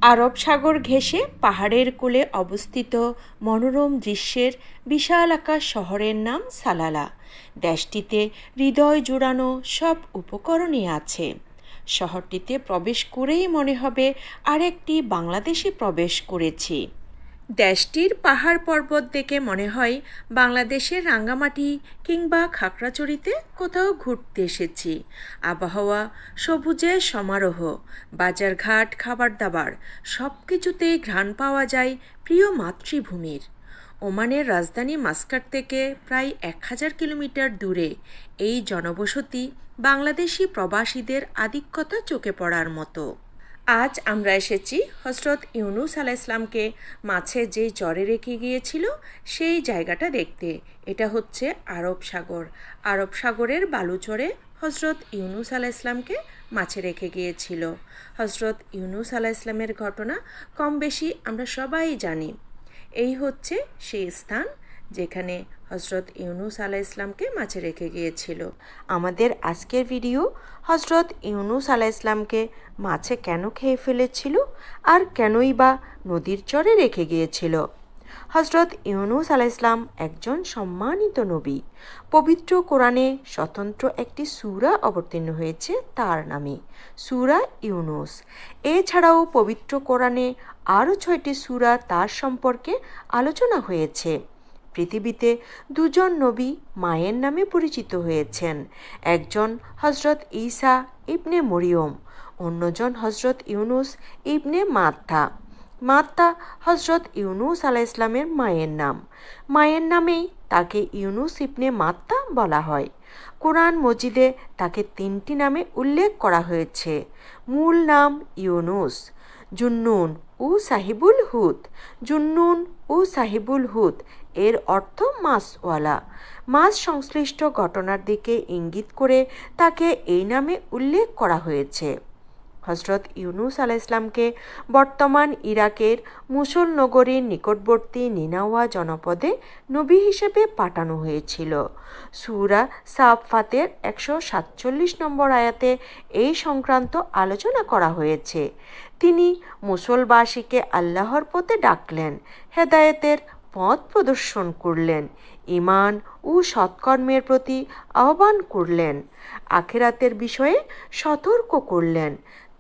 আরব সাগর ঘেঁষে পাহাড়ের কোলে অবস্থিত মনোরম দৃশ্যের বিশালাকার শহরের নাম সালালা। দেশটিতে হৃদয় জুড়ানো সব উপকরণই আছে। শহরটিতে প্রবেশ করেই মনে হবে আরেকটি বাংলাদেশে প্রবেশ করেছি। দেশটির পাহাড় পর্বত দেখে মনে হয় বাংলাদেশের রাঙ্গামাটি কিংবা খাগড়াছড়িতে কোথাও ঘুরতে এসেছি। আবহাওয়া, সবুজের সমারোহ, বাজারঘাট, খাবার দাবার সব কিছুতেই ঘ্রাণ পাওয়া যায় প্রিয় মাতৃভূমির। ওমানের রাজধানী মাস্কাট থেকে প্রায় 1000 কিলোমিটার দূরে এই জনবসতি বাংলাদেশি প্রবাসীদের আধিক্যতা চোখে পড়ার মতো। আজ আমরা এসেছি হজরত ইউনুস আলাইহিসসালামকে মাছে যে জ্বরে রেখে গিয়েছিল সেই জায়গাটা দেখতে। এটা হচ্ছে আরব সাগর। আরব সাগরের বালুচরে হজরত ইউনুস আলাইহিসসালামকে মাছে রেখে গিয়েছিল। হজরত ইউনুস আলাইহিসসালামের ঘটনা কম বেশি আমরা সবাই জানি। এই হচ্ছে সেই স্থান যেখানে হজরত ইউনুস আলাইহিসসালামকে মাছে রেখে গিয়েছিল। আমাদের আজকের ভিডিও হজরত ইউনুস আলাইহিসসালামকে মাছে কেন খেয়ে ফেলেছিল আর কেনই বা নদীর চরে রেখে গিয়েছিল। হজরত ইউনুস আলাইহিসসালাম একজন সম্মানিত নবী। পবিত্র কোরআনে স্বতন্ত্র একটি সূরা অবতীর্ণ হয়েছে তার নামে, সূরা ইউনুস। এছাড়াও পবিত্র কোরআনে আরও 6টি সূরা তার সম্পর্কে আলোচনা হয়েছে। পৃথিবীতে দুজন নবী মায়ের নামে পরিচিত হয়েছেন। একজন হজরত ঈসা ইবনে মরিয়ম, অন্যজন হজরত ইউনুস ইবনে মাত্তা। মাত্তা হজরত ইউনুস আলাইহিসসালামের মায়ের নাম। মায়ের নামেই তাকে ইউনুস ইবনে মাত্তা বলা হয়। কোরআন মজিদে তাকে 3টি নামে উল্লেখ করা হয়েছে। মূল নাম ইউনুস, জুন্নুন ও সাহিবুল হুদ। জুন্নুন ও সাহিবুল হুদ এর অর্থ মাছওয়ালা। মাছ সংশ্লিষ্ট ঘটনার দিকে ইঙ্গিত করে তাকে এই নামে উল্লেখ করা হয়েছে। হজরত ইউনুস আলাইহিসসালামকে বর্তমান ইরাকের মুসল নগরীর নিকটবর্তী নিনাওয়া জনপদে নবী হিসেবে পাঠানো হয়েছিল। সূরা সাফফাতের 147 নম্বর আয়াতে এই সংক্রান্ত আলোচনা করা হয়েছে। তিনি মুসলবাসীকে আল্লাহর পথে ডাকলেন, হেদায়েতের পথ প্রদর্শন করলেন, ঈমান ও সৎকর্মের প্রতি আহ্বান করলেন, আখিরাতের বিষয়ে সতর্ক করলেন,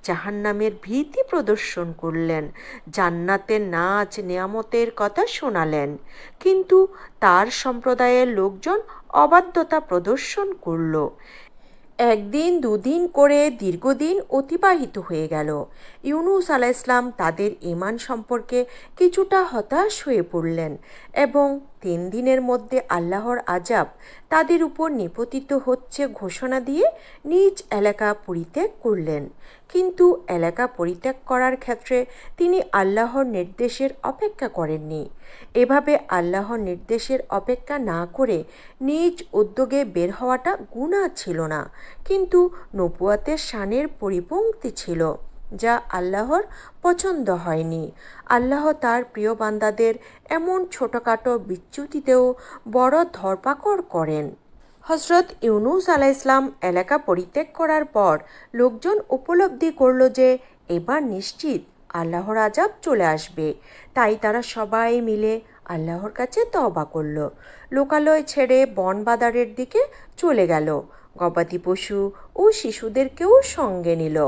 জাহান্নামের ভীতি প্রদর্শন করলেন, জান্নাতের নাচ নেয়ামতের কথা শোনালেন। কিন্তু তার সম্প্রদায়ের লোকজন অবাধ্যতা প্রদর্শন করল। একদিন দুদিন করে দীর্ঘদিন অতিবাহিত হয়ে গেল। ইউনুস আলাইহিসসালাম তাদের ঈমান সম্পর্কে কিছুটা হতাশ হয়ে পড়লেন এবং 3 দিনের মধ্যে আল্লাহর আযাব তাদের উপর নিপতিত হচ্ছে ঘোষণা দিয়ে নিজ এলাকা পরিত্যাগ করলেন। কিন্তু এলাকা পরিত্যাগ করার ক্ষেত্রে তিনি আল্লাহর নির্দেশের অপেক্ষা করেননি। এভাবে আল্লাহর নির্দেশের অপেক্ষা না করে নিজ উদ্যোগে বের হওয়াটা গুনাহ ছিল না, কিন্তু নবুয়াতের শানের পরিপন্থী ছিল, যা আল্লাহর পছন্দ হয়নি। আল্লাহ তার প্রিয় বান্দাদের এমন ছোটখাটো বিচ্যুতিতেও বড় ধরপাকড় করেন। হজরত ইউনুস আলাইহিসসালাম এলাকা পরিত্যাগ করার পর লোকজন উপলব্ধি করল যে এবার নিশ্চিত আল্লাহর আযাব চলে আসবে। তাই তারা সবাই মিলে আল্লাহর কাছে তওবা করল। লোকালয় ছেড়ে বন বাদারের দিকে চলে গেল। গবাদি পশু ও শিশুদেরকেও সঙ্গে নিল।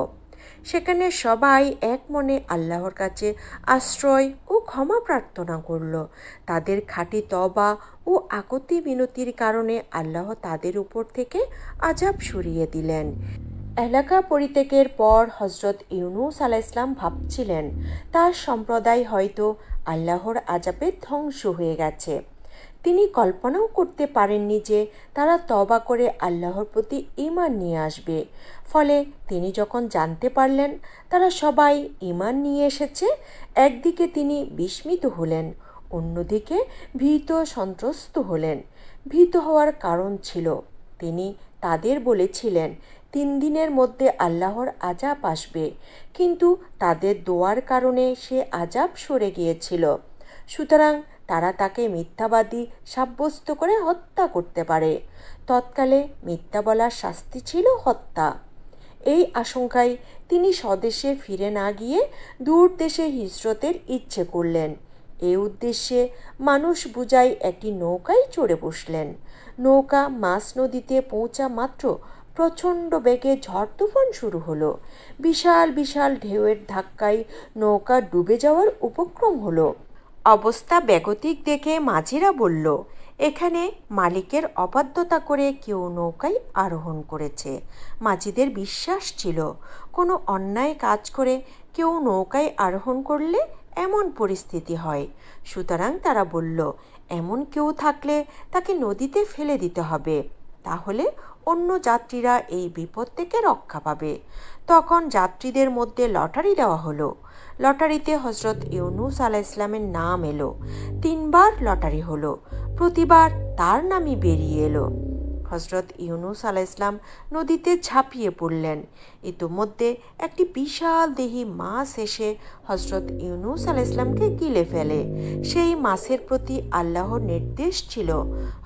সেখানে সবাই এক মনে আল্লাহর কাছে আশ্রয় ও ক্ষমা প্রার্থনা করল। তাদের খাঁটি তওবা ও আকুতি মিনতির কারণে আল্লাহ তাদের উপর থেকে আযাব সরিয়ে দিলেন। এলাকা পরিত্যাগের পর হজরত ইউনুস আলাইহিসসালাম ভাবছিলেন তার সম্প্রদায় হয়তো আল্লাহর আযাবে ধ্বংস হয়ে গেছে। তিনি কল্পনাও করতে পারেননি যে তারা তওবা করে আল্লাহর প্রতি ঈমান নিয়ে আসবে। ফলে তিনি যখন জানতে পারলেন তারা সবাই ঈমান নিয়ে এসেছে, একদিকে তিনি বিস্মিত হলেন, অন্যদিকে ভীত সন্ত্রস্ত হলেন। ভীত হওয়ার কারণ ছিল, তিনি তাদের বলেছিলেন 3 দিনের মধ্যে আল্লাহর আযাব আসবে, কিন্তু তাদের দোয়ার কারণে সে আযাব সরে গিয়েছিল। সুতরাং তারা তাকে মিথ্যাবাদী সাব্যস্ত করে হত্যা করতে পারে। তৎকালে মিথ্যা বলার শাস্তি ছিল হত্যা। এই আশঙ্কায় তিনি স্বদেশে ফিরে না গিয়ে দূর দেশে হিজরতের ইচ্ছে করলেন। এই উদ্দেশ্যে মানুষ বুঝাই একটি নৌকায় চড়ে বসলেন। নৌকা মাছ নদীতে পৌঁছা মাত্র প্রচণ্ড বেগে ঝড় তুফান শুরু হলো। বিশাল বিশাল ঢেউয়ের ধাক্কায় নৌকা ডুবে যাওয়ার উপক্রম হলো। অবস্থা বেগতিক দেখে মাঝিরা বলল, এখানে মালিকের অবাধ্যতা করে কেউ নৌকায় আরোহণ করেছে। মাঝিদের বিশ্বাস ছিল কোনো অন্যায় কাজ করে কেউ নৌকায় আরোহণ করলে এমন পরিস্থিতি হয়। সুতরাং তারা বলল, এমন কেউ থাকলে তাকে নদীতে ফেলে দিতে হবে, তাহলে অন্য যাত্রীরা এই বিপদ থেকে রক্ষা পাবে। তখন যাত্রীদের মধ্যে লটারি দেওয়া হলো। লটারিতে হজরত ইউনুস আলাইহিসসালামের নাম এলো। 3 বার লটারি হলো, প্রতিবার তার নামই বেরিয়ে এলো। হজরত ইউনুস আলাইহিসসালাম নদীতে ঝাঁপিয়ে পড়লেন। ইতোমধ্যে একটি বিশাল দেহী মাছ এসে হজরত ইউনুস আলাইহিসসালামকে গিলে ফেলে। সেই মাছের প্রতি আল্লাহর নির্দেশ ছিল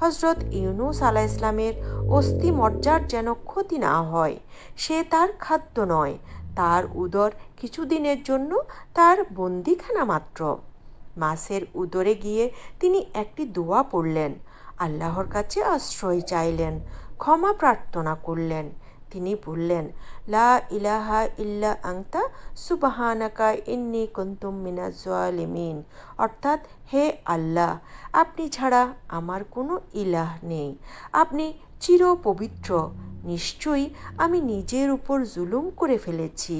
হজরত ইউনুস আলাইহিসসালামের অস্থি মজ্জার যেন ক্ষতি না হয়। সে তার খাদ্য নয়, তার উদর কিছুদিনের জন্য তার বন্দিখানা মাত্র। মাছের উদরে গিয়ে তিনি একটি দোয়া পড়লেন, আল্লাহর কাছে আশ্রয় চাইলেন, ক্ষমা প্রার্থনা করলেন। তিনি বললেন, লা ইলাহা ইল্লা আনতা সুবহানাকা ইন্নী কুনতু মিনাজ জালিমিন, অর্থাৎ হে আল্লাহ, আপনি ছাড়া আমার কোনো ইলাহ নেই, আপনি চির পবিত্র, নিশ্চয়ই আমি নিজের উপর জুলুম করে ফেলেছি।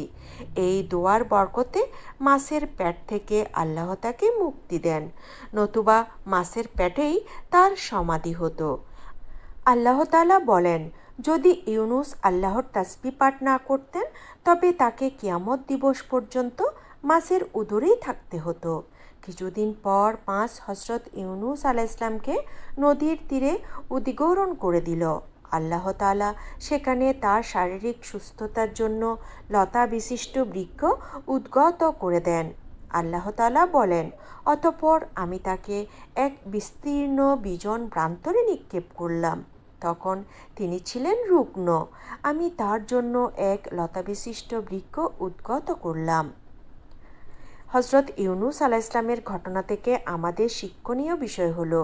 এই দোয়ার বরকতে মাছের পেট থেকে আল্লাহ তাকে মুক্তি দেন, নতুবা মাছের পেটেই তার সমাধি হতো। আল্লাহ তাআলা বলেন, যদি ইউনুস আল্লাহর তাসবিহ পাঠ না করতেন তবে তাকে কিয়ামত দিবস পর্যন্ত মাছের উদরেই থাকতে হতো। কিছুদিন পর মাছ হজরত ইউনুস আলাইহিসসালামকে নদীর তীরে উদ্গীরণ করে দিল। আল্লাহ তাআলা সেখানে তার শারীরিক সুস্থতার জন্য লতা বিশিষ্ট বৃক্ষ উদ্গত করে দেন। আল্লাহ তাআলা বলেন, অতঃপর আমি তাকে এক বিস্তীর্ণ বিজন প্রান্তরে নিক্ষেপ করলাম। তখন তিনি ছিলেন রুগ্ন। আমি তার জন্য এক লতাবিশিষ্ট বৃক্ষ উদ্গত করলাম। হজরত ইউনুস আলাইহিসসালামের ঘটনা থেকে আমাদের শিক্ষণীয় বিষয় হলো,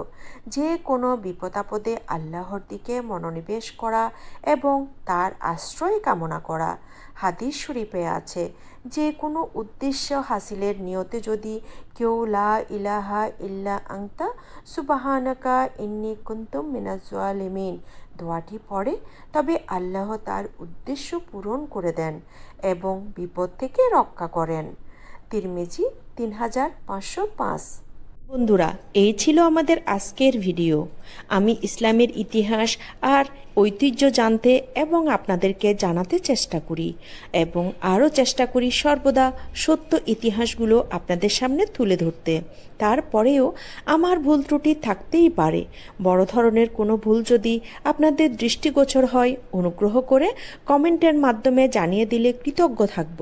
যে কোনো বিপদাপদে আল্লাহর দিকে মনোনিবেশ করা এবং তার আশ্রয় কামনা করা। হাদিস শরীফে আছে, যে কোনো উদ্দেশ্য হাসিলের নিয়তে যদি কেউ লা ইলাহা ইল্লা আনতা সুবহানাকা ইন্নী কুনতু মিনাজ জালিমিন দোয়াটি পড়ে, তবে আল্লাহ তার উদ্দেশ্য পূরণ করে দেন এবং বিপদ থেকে রক্ষা করেন। তিরমিজি 3505। বন্ধুরা, এই ছিল আমাদের আজকের ভিডিও। আমি ইসলামের ইতিহাস আর ঐতিহ্য জানতে এবং আপনাদেরকে জানাতে চেষ্টা করি এবং আরও চেষ্টা করি সর্বদা সত্য ইতিহাসগুলো আপনাদের সামনে তুলে ধরতে। তারপরেও আমার ভুল ত্রুটি থাকতেই পারে। বড় ধরনের কোনো ভুল যদি আপনাদের দৃষ্টিগোচর হয়, অনুগ্রহ করে কমেন্টের মাধ্যমে জানিয়ে দিলে কৃতজ্ঞ থাকব।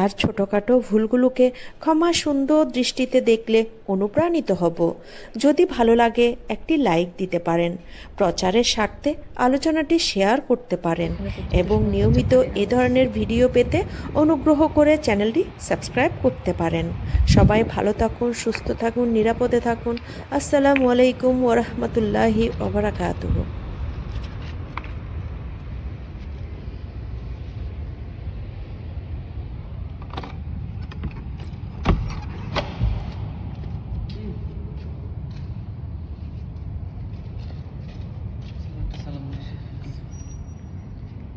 আর ছোটোখাটো ভুলগুলোকে ক্ষমা সুন্দর দৃষ্টিতে দেখলে অনুপ্রাণিত হব। যদি ভালো লাগে একটি লাইক দিতে পারেন, প্রচারের স্বার্থে আলোচনাটি শেয়ার করতে পারেন এবং নিয়মিত এ ধরনের ভিডিও পেতে অনুগ্রহ করে চ্যানেলটি সাবস্ক্রাইব করতে পারেন। সবাই ভালো থাকুন, সুস্থ থাকুন, নিরাপদে থাকুন। আসসালামু আলাইকুম ওয়া রাহমাতুল্লাহি ওয়া বারাকাতুহু।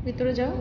ভিতরে যাও।